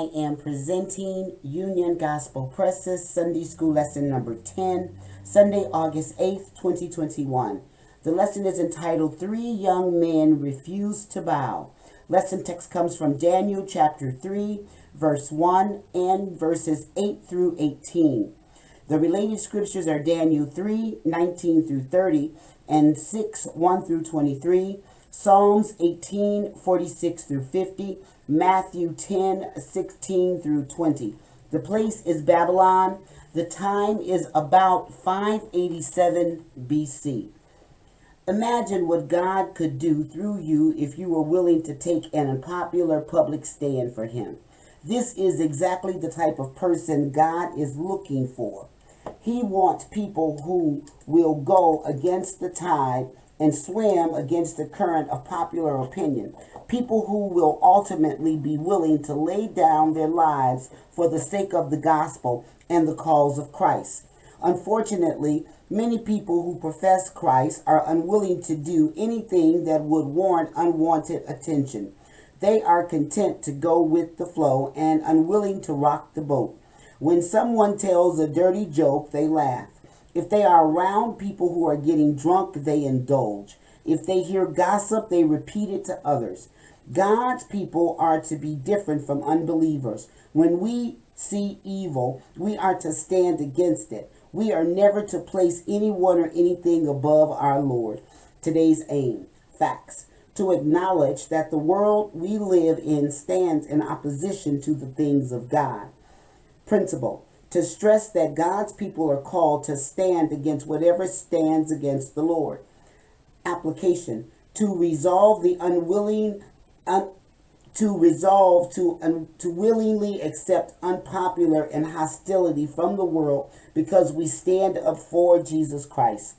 I am presenting Union Gospel Press's Sunday School Lesson number 10, Sunday, August 8th, 2021. The lesson is entitled, 3 Young Men Refuse to Bow. Lesson text comes from Daniel chapter 3, verse 1 and verses 8 through 18. The related scriptures are Daniel 3, 19 through 30 and 6, 1 through 23, Psalms 18, 46 through 50, Matthew 10, 16 through 20. The place is Babylon. The time is about 587 BC. Imagine what God could do through you if you were willing to take an unpopular public stand for him. This is exactly the type of person God is looking for. He wants people who will go against the tide and swim against the current of popular opinion. People who will ultimately be willing to lay down their lives for the sake of the gospel and the cause of Christ. Unfortunately, many people who profess Christ are unwilling to do anything that would warrant unwanted attention. They are content to go with the flow and unwilling to rock the boat. When someone tells a dirty joke, they laugh. If they are around people who are getting drunk, they indulge. If they hear gossip, they repeat it to others. God's people are to be different from unbelievers. When we see evil, we are to stand against it. We are never to place anyone or anything above our Lord. Today's aim, facts. To acknowledge that the world we live in stands in opposition to the things of God. Principle. To stress that God's people are called to stand against whatever stands against the Lord. Application. To resolve the to willingly accept unpopular and hostility from the world because we stand up for Jesus Christ.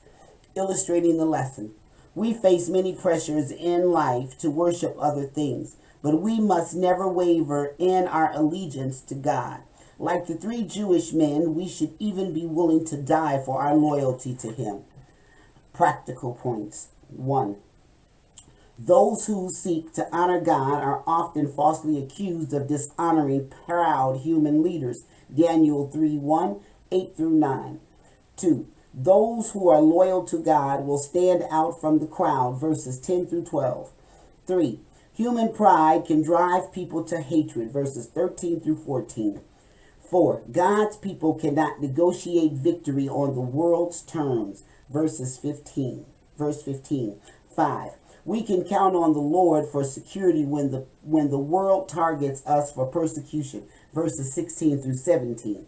Illustrating the lesson. We face many pressures in life to worship other things, but we must never waver in our allegiance to God. Like the 3 Jewish men, we should even be willing to die for our loyalty to him. Practical points. 1. Those who seek to honor God are often falsely accused of dishonoring proud human leaders. Daniel 3:1, 8 through 9. 2. Those who are loyal to God will stand out from the crowd. Verses 10 through 12. 3. Human pride can drive people to hatred. Verses 13 through 14. 4. God's people cannot negotiate victory on the world's terms. Verse 15. 5. We can count on the Lord for security when the world targets us for persecution. Verses 16 through 17.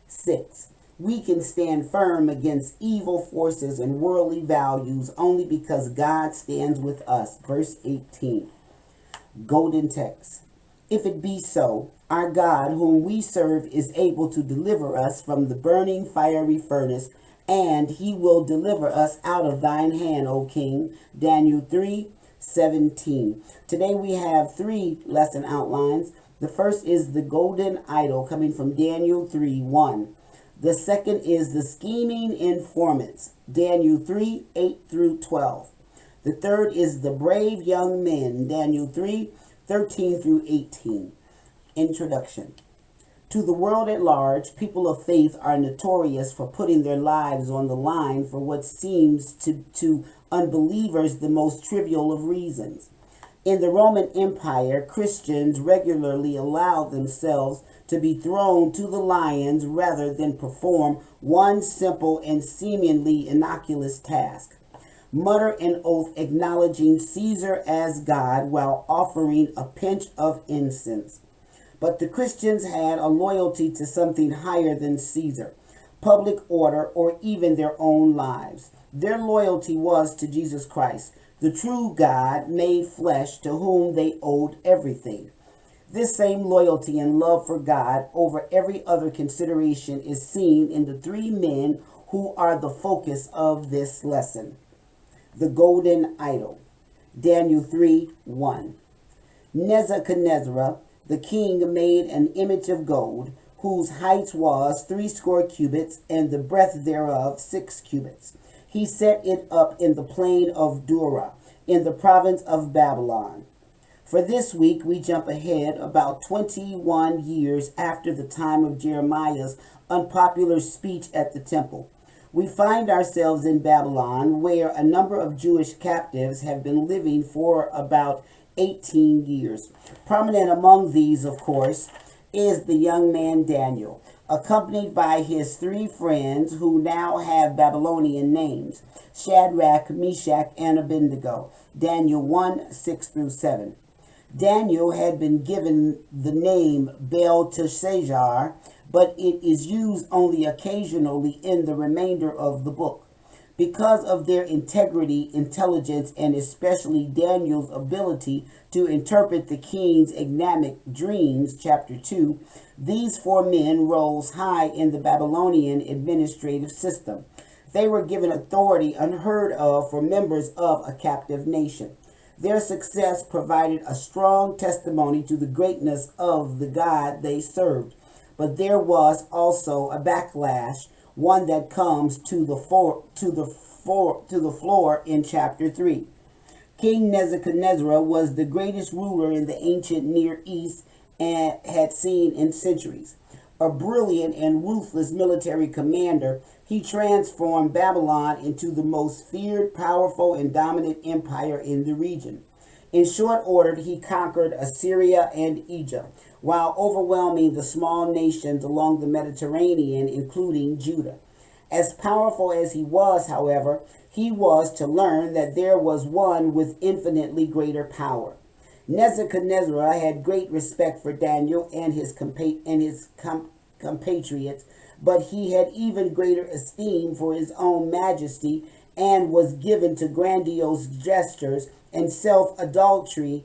6. We can stand firm against evil forces and worldly values only because God stands with us. Verse 18. Golden text. If it be so, our God, whom we serve, is able to deliver us from the burning fiery furnace, and he will deliver us out of thine hand, O King. Daniel 3:17. Today we have 3 lesson outlines. The first is the golden idol, coming from Daniel 3:1. The second is the scheming informants, Daniel 3:8 through 12. The third is the brave young men, Daniel 3:13 through 18. Introduction. To the world at large, people of faith are notorious for putting their lives on the line for what seems to unbelievers the most trivial of reasons. In the Roman Empire, Christians regularly allowed themselves to be thrown to the lions rather than perform one simple and seemingly innocuous task. Mutter an oath acknowledging Caesar as God while offering a pinch of incense. But the Christians had a loyalty to something higher than Caesar, public order, or even their own lives. Their loyalty was to Jesus Christ, the true God made flesh, to whom they owed everything. This same loyalty and love for God over every other consideration is seen in the 3 men who are the focus of this lesson. The golden idol. Daniel 3:1. Nebuchadnezzar, the king, made an image of gold, whose height was 60 cubits, and the breadth thereof 6 cubits. He set it up in the plain of Dura, in the province of Babylon. For this week, we jump ahead about 21 years after the time of Jeremiah's unpopular speech at the temple. We find ourselves in Babylon, where a number of Jewish captives have been living for about 18 years. Prominent among these, of course, is the young man Daniel, accompanied by his three friends who now have Babylonian names: Shadrach, Meshach, and Abednego. Daniel 1, 6 through 7. Daniel had been given the name Belteshazzar, but it is used only occasionally in the remainder of the book. Because of their integrity, intelligence, and especially Daniel's ability to interpret the king's enigmatic dreams, chapter 2, these four men rose high in the Babylonian administrative system. They were given authority unheard of for members of a captive nation. Their success provided a strong testimony to the greatness of the God they served. But there was also a backlash, one that comes to the floor in chapter 3. King Nebuchadnezzar was the greatest ruler in the ancient Near East and had seen in centuries. A brilliant and ruthless military commander, he transformed Babylon into the most feared, powerful, and dominant empire in the region. In short order, he conquered Assyria and Egypt, while overwhelming the small nations along the Mediterranean, including Judah. As powerful as he was, however, he was to learn that there was one with infinitely greater power. Nebuchadnezzar had great respect for Daniel and his compatriots, but he had even greater esteem for his own majesty and was given to grandiose gestures and self-adulatory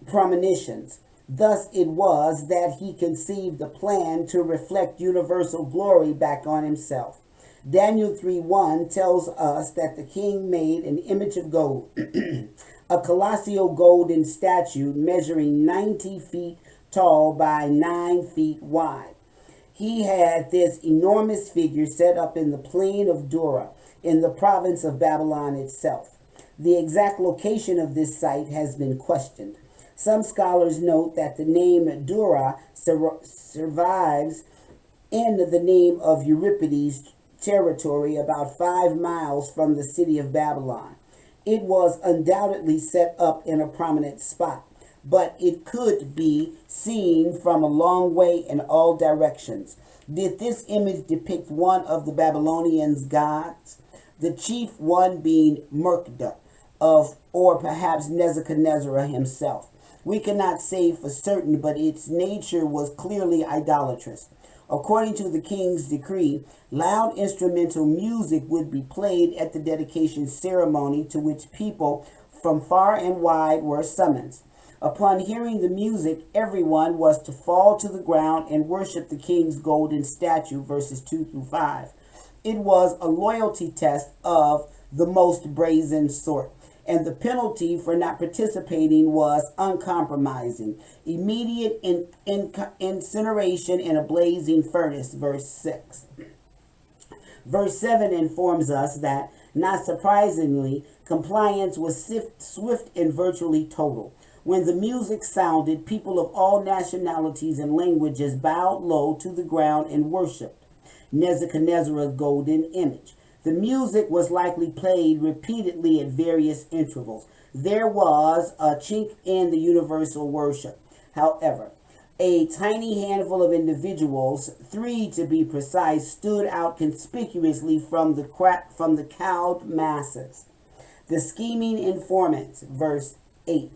premonitions. Thus it was that he conceived a plan to reflect universal glory back on himself. Daniel 3:1 tells us that the king made an image of gold, a colossal golden statue measuring 90 feet tall by 9 feet wide. He had this enormous figure set up in the plain of Dura, in the province of Babylon itself. The exact location of this site has been questioned. Some scholars note that the name Dura survives in the name of Euripides' territory about 5 miles from the city of Babylon. It was undoubtedly set up in a prominent spot, but it could be seen from a long way in all directions. Did this image depict one of the Babylonians' gods? The chief one being Marduk, or perhaps Nebuchadnezzar himself. We cannot say for certain, but its nature was clearly idolatrous. According to the king's decree, loud instrumental music would be played at the dedication ceremony, to which people from far and wide were summoned. Upon hearing the music, everyone was to fall to the ground and worship the king's golden statue, verses 2 through 5. It was a loyalty test of the most brazen sort, and the penalty for not participating was uncompromising: immediate incineration in a blazing furnace, verse 6. Verse 7 informs us that, not surprisingly, compliance was swift and virtually total. When the music sounded, people of all nationalities and languages bowed low to the ground and worshipped Nebuchadnezzar's golden image. The music was likely played repeatedly at various intervals. There was a chink in the universal worship. However, a tiny handful of individuals, 3 to be precise, stood out conspicuously from the cowed masses. The scheming informants, verse 8.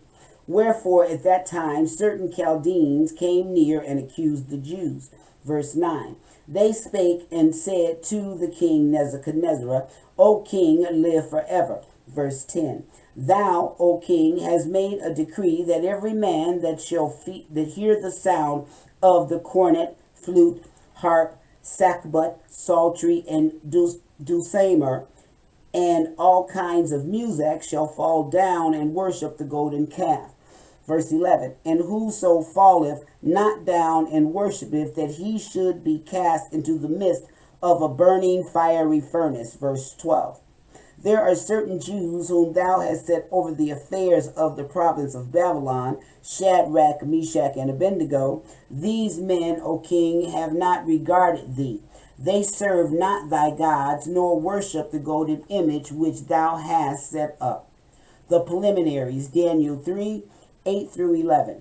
Wherefore at that time certain Chaldeans came near and accused the Jews. Verse 9. They spake and said to the king Nebuchadnezzar, O king, live forever. Verse 10. Thou, O king, hast made a decree that every man that hear the sound of the cornet, flute, harp, sackbut, psaltery, and dulcimer, and all kinds of music, shall fall down and worship the golden calf. Verse 11, and whoso falleth not down and worshipeth, that he should be cast into the midst of a burning fiery furnace. Verse 12. There are certain Jews whom thou hast set over the affairs of the province of Babylon, Shadrach, Meshach, and Abednego. These men, O king, have not regarded thee. They serve not thy gods, nor worship the golden image which thou hast set up. The preliminaries, Daniel 3, 8 through 11.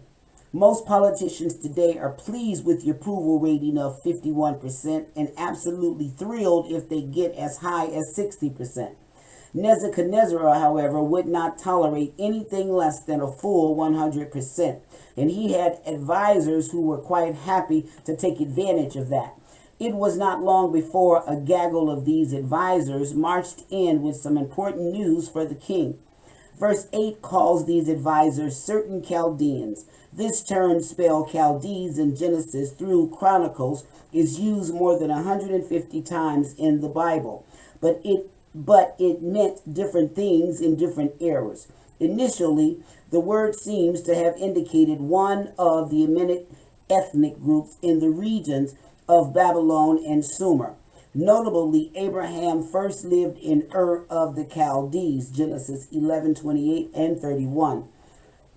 Most politicians today are pleased with the approval rating of 51% and absolutely thrilled if they get as high as 60%. Nebuchadnezzar, however, would not tolerate anything less than a full 100%, and he had advisors who were quite happy to take advantage of that. It was not long before a gaggle of these advisors marched in with some important news for the king. Verse 8 calls these advisors certain Chaldeans. This term, spelled Chaldeans in Genesis through Chronicles, is used more than 150 times in the Bible, but it meant different things in different eras. Initially, the word seems to have indicated one of the Annette ethnic groups in the regions of Babylon and Sumer. Notably, Abraham first lived in Ur of the Chaldees, Genesis 11:28 and 31.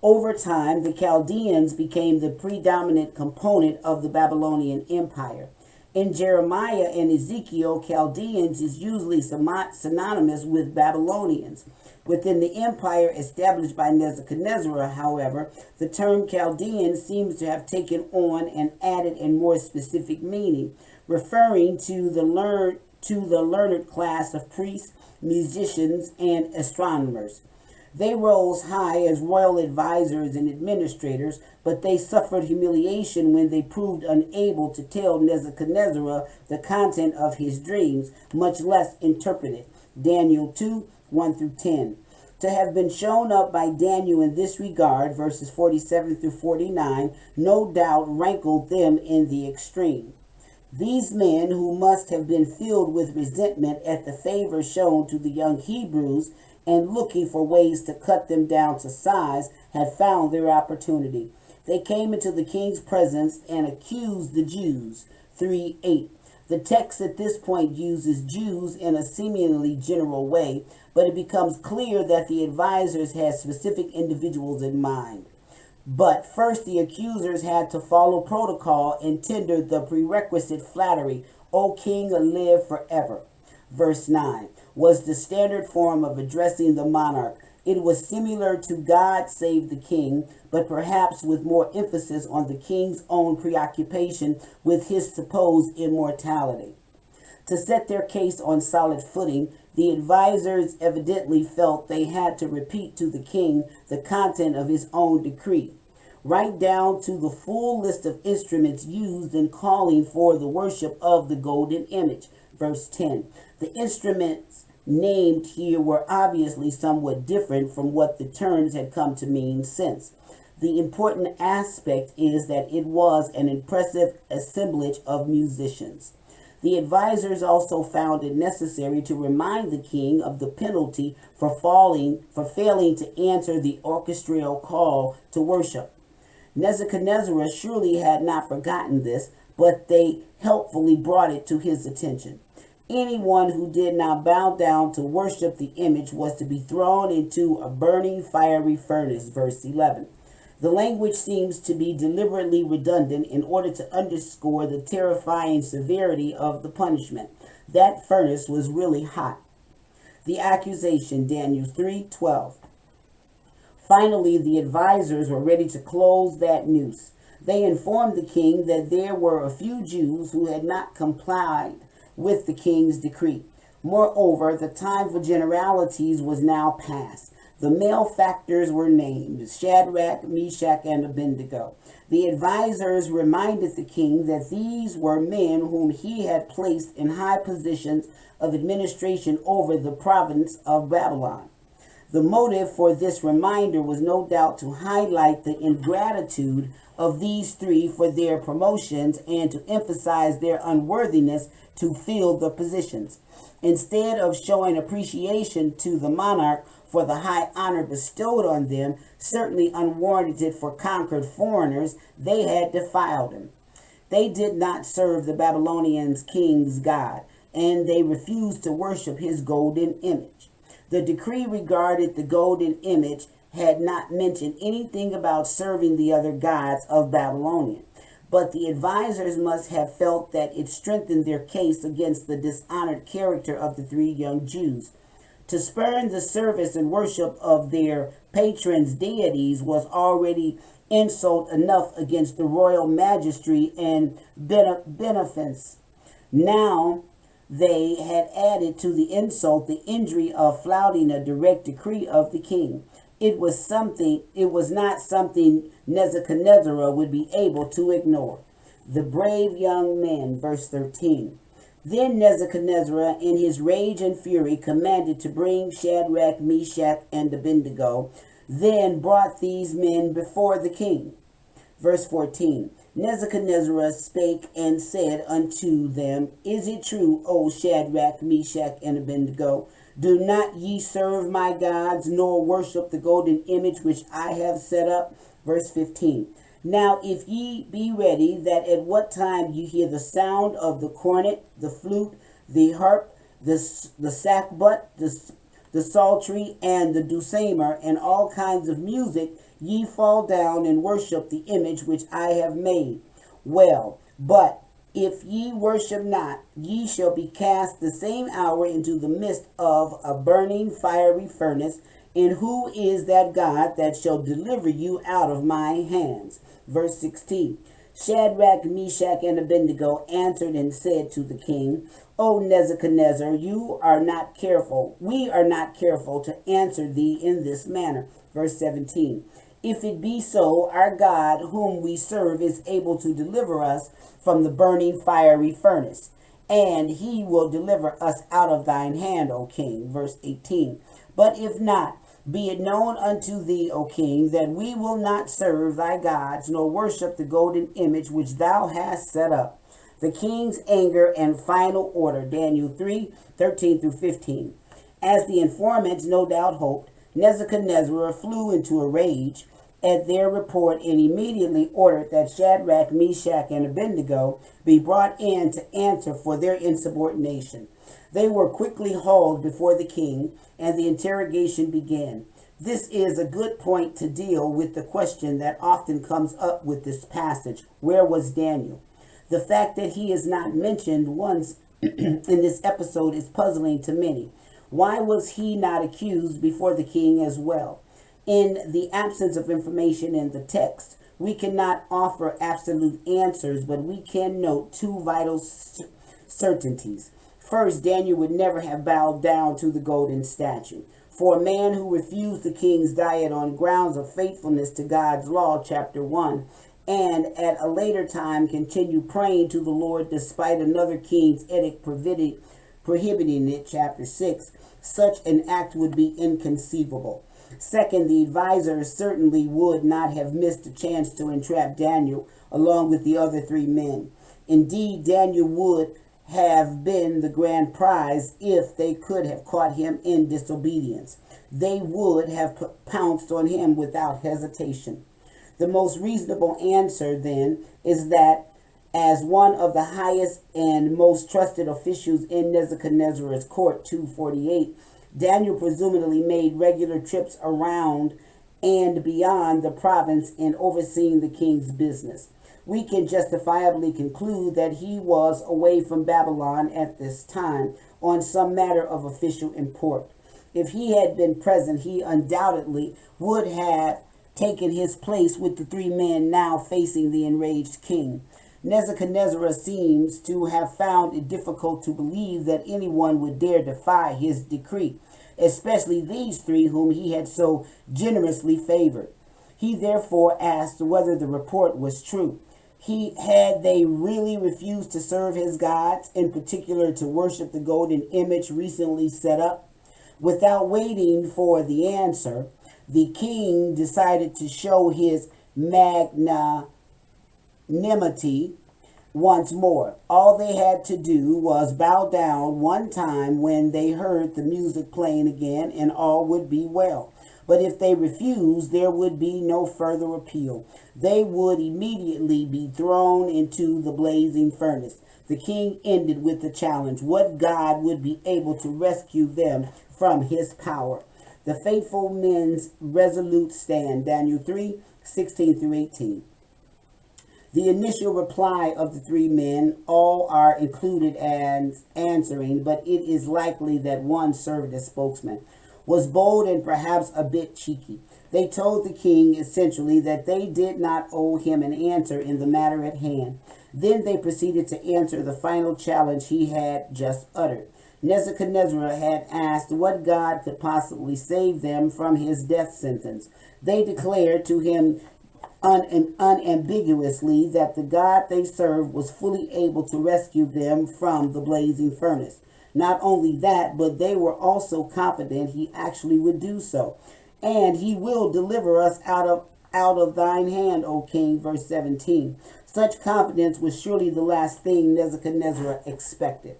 Over time, the Chaldeans became the predominant component of the Babylonian Empire. In Jeremiah and Ezekiel, Chaldeans is usually synonymous with Babylonians. Within the empire established by Nebuchadnezzar, however, the term Chaldean seems to have taken on and added a more specific meaning, referring to the learned class of priests, musicians, and astronomers. They rose high as royal advisors and administrators, but they suffered humiliation when they proved unable to tell Nebuchadnezzar the content of his dreams, much less interpret it. Daniel 2, 1 through 10. To have been shown up by Daniel in this regard, verses 47 through 49, no doubt rankled them in the extreme. These men, who must have been filled with resentment at the favor shown to the young Hebrews, and looking for ways to cut them down to size, had found their opportunity. They came into the king's presence and accused the Jews. 3:8. The text at this point uses Jews in a seemingly general way, but it becomes clear that the advisors had specific individuals in mind. But first, the accusers had to follow protocol and tender the prerequisite flattery, "O king, live forever." Verse 9 was the standard form of addressing the monarch. It was similar to God save the king, but perhaps with more emphasis on the king's own preoccupation with his supposed immortality. To set their case on solid footing, the advisors evidently felt they had to repeat to the king the content of his own decree, right down to the full list of instruments used in calling for the worship of the golden image. Verse 10. The instruments named here were obviously somewhat different from what the terms had come to mean since. The important aspect is that it was an impressive assemblage of musicians. The advisors also found it necessary to remind the king of the penalty for failing to answer the orchestral call to worship. Nebuchadnezzar surely had not forgotten this, but they helpfully brought it to his attention. Anyone who did not bow down to worship the image was to be thrown into a burning fiery furnace, verse 11. The language seems to be deliberately redundant in order to underscore the terrifying severity of the punishment. That furnace was really hot. The accusation, Daniel 3:12. Finally, the advisors were ready to close that noose. They informed the king that there were a few Jews who had not complied with the king's decree. Moreover, the time for generalities was now past. The malefactors were named, Shadrach, Meshach, and Abednego. The advisors reminded the king that these were men whom he had placed in high positions of administration over the province of Babylon. The motive for this reminder was no doubt to highlight the ingratitude of these three for their promotions and to emphasize their unworthiness to fill the positions. Instead of showing appreciation to the monarch for the high honor bestowed on them, certainly unwarranted for conquered foreigners, they had defiled him. They did not serve the Babylonian king's God, and they refused to worship his golden image. The decree regarding the golden image had not mentioned anything about serving the other gods of Babylonian. But the advisors must have felt that it strengthened their case against the dishonored character of the three young Jews. To spurn the service and worship of their patrons' deities was already insult enough against the royal majesty and beneficence. Now they had added to the insult the injury of flouting a direct decree of the king. It was not something Nebuchadnezzar would be able to ignore. The brave young men, verse 13. Then Nebuchadnezzar, in his rage and fury, commanded to bring Shadrach, Meshach, and Abednego, then brought these men before the king. Verse 14. Nebuchadnezzar spake and said unto them, Is it true, O Shadrach, Meshach, and Abednego? Do not ye serve my gods, nor worship the golden image which I have set up? Verse 15. Now if ye be ready, that at what time you hear the sound of the cornet, the flute, the harp, the sackbut, the psaltery, and the dulcimer, and all kinds of music, ye fall down and worship the image which I have made. Well, but if ye worship not, ye shall be cast the same hour into the midst of a burning fiery furnace. And who is that God that shall deliver you out of my hands? Verse 16. Shadrach, Meshach, and Abednego answered and said to the king, O Nebuchadnezzar, we are not careful to answer thee in this manner. Verse 17. If it be so, our God, whom we serve, is able to deliver us from the burning fiery furnace, and he will deliver us out of thine hand, O king. Verse 18. But if not, be it known unto thee, O king, that we will not serve thy gods, nor worship the golden image which thou hast set up. The king's anger and final order, Daniel 3:13 through 15. As the informants no doubt hoped, Nebuchadnezzar flew into a rage at their report and immediately ordered that Shadrach, Meshach, and Abednego be brought in to answer for their insubordination. They were quickly hauled before the king, and the interrogation began. This is a good point to deal with the question that often comes up with this passage. Where was Daniel? The fact that he is not mentioned once in this episode is puzzling to many. Why was he not accused before the king as well? In the absence of information in the text, we cannot offer absolute answers, but we can note two vital certainties. First, Daniel would never have bowed down to the golden statue. For a man who refused the king's diet on grounds of faithfulness to God's law, chapter 1, and at a later time continue praying to the Lord despite another king's edict prohibiting it, chapter 6, such an act would be inconceivable. Second, the advisors certainly would not have missed a chance to entrap Daniel along with the other three men. Indeed, Daniel would have been the grand prize if they could have caught him in disobedience. They would have pounced on him without hesitation. The most reasonable answer, then, is that as one of the highest and most trusted officials in Nebuchadnezzar's court, 248, Daniel presumably made regular trips around and beyond the province in overseeing the king's business. We can justifiably conclude that he was away from Babylon at this time on some matter of official import. If he had been present, he undoubtedly would have taken his place with the three men now facing the enraged king. Nebuchadnezzar seems to have found it difficult to believe that anyone would dare defy his decree, especially these three whom he had so generously favored. He therefore asked whether the report was true. Had they really refused to serve his gods, in particular to worship the golden image recently set up? Without waiting for the answer, the king decided to show his magnanimity once more. All they had to do was bow down one time when they heard the music playing again, and all would be well. But if they refused, there would be no further appeal. They would immediately be thrown into the blazing furnace. The king ended with the challenge: what God would be able to rescue them from his power? The faithful men's resolute stand. Daniel 3:16-18. The initial reply of the three men, all are included as answering, but it is likely that one served as spokesman, was bold and perhaps a bit cheeky. They told the king essentially that they did not owe him an answer in the matter at hand. Then they proceeded to answer the final challenge he had just uttered. Nebuchadnezzar had asked what God could possibly save them from his death sentence. They declared to him unambiguously that the God they served was fully able to rescue them from the blazing furnace. Not only that, but they were also confident he actually would do so. And he will deliver us out of thine hand, O king. Verse 17. Such confidence was surely the last thing Nebuchadnezzar expected.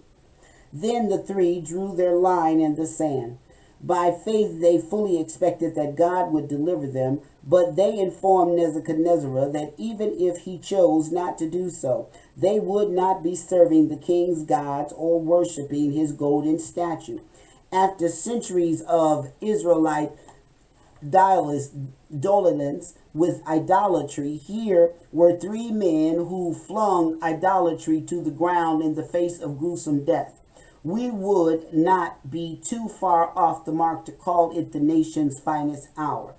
Then the three drew their line in the sand. By faith they fully expected that God would deliver them, but they informed Nebuchadnezzar that even if he chose not to do so, they would not be serving the king's gods or worshiping his golden statue. After centuries of Israelite dolence with idolatry, here were three men who flung idolatry to the ground in the face of gruesome death. We would not be too far off the mark to call it the nation's finest hour.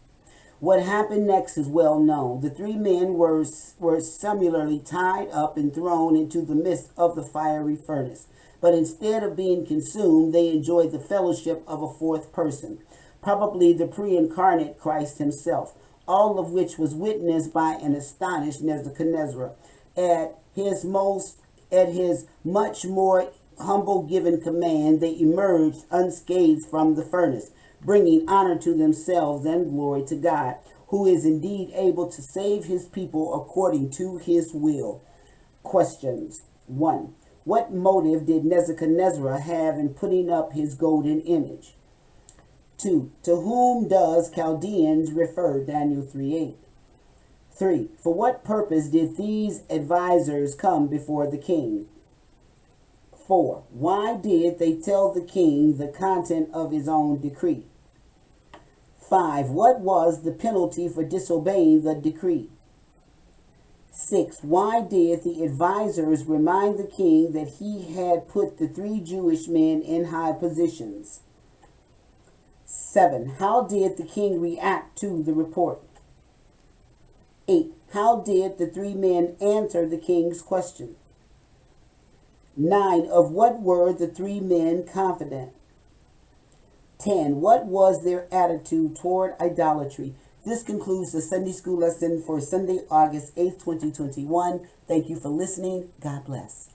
What happened next is well known. The three men were similarly tied up and thrown into the midst of the fiery furnace. But instead of being consumed, they enjoyed the fellowship of a fourth person, probably the pre-incarnate Christ himself, all of which was witnessed by an astonished Nebuchadnezzar. At his much more humble given command, they emerged unscathed from the furnace, bringing honor to themselves and glory to God, who is indeed able to save his people according to his will. Questions. 1. What motive did Nebuchadnezzar have in putting up his golden image? 2. To whom does Chaldeans refer? Daniel 3:8. 3. For what purpose did these advisors come before the king? 4. Why did they tell the king the content of his own decree? 5. What was the penalty for disobeying the decree? 6. Why did the advisors remind the king that he had put the three Jewish men in high positions? 7. How did the king react to the report? 8. How did the three men answer the king's question? 9. Of what were the three men confident? 10. What was their attitude toward idolatry? This concludes the Sunday School lesson for Sunday, August 8th, 2021. Thank you for listening. God bless.